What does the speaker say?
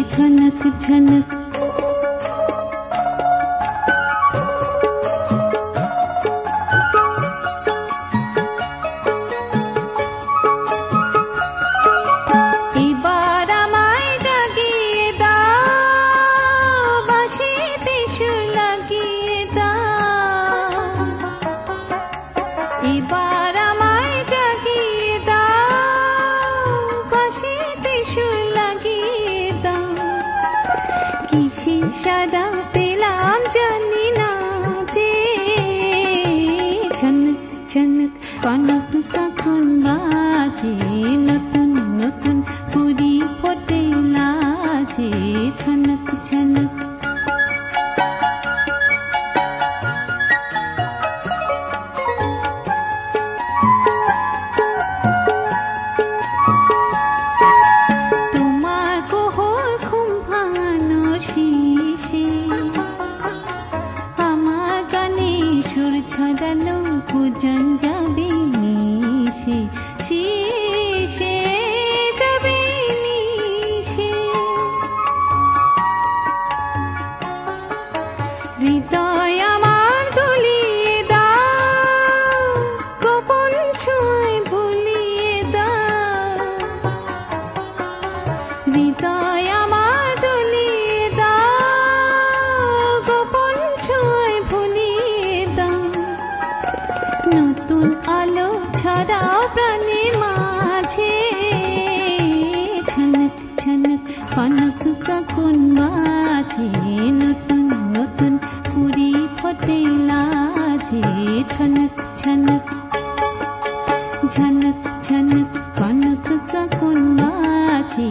झनक झनक সাদা পেলাম জানি না যে ঝনক ঝনক কনক কখন বাজে নতুন নতুন কুড়ি ফোটে লাজে ঝনক ঝনক पूजन जाबे निशे शीशे जाबे निशे हृदय आमार गलिए दाओ गोपन छोঁয় भुलिए दाओ हृदय आमार गलिए दाओ गोपन छोঁয় भुलिए दाओ নতুন আলো ছড়াও প্রাণের মাঝে ঝনক ঝনক কনক কখন বাজে নতুন নতুন কুড়ি ফোটে লাজে ঝনক ঝনক ঝনক ঝনক কনক কখন বাজে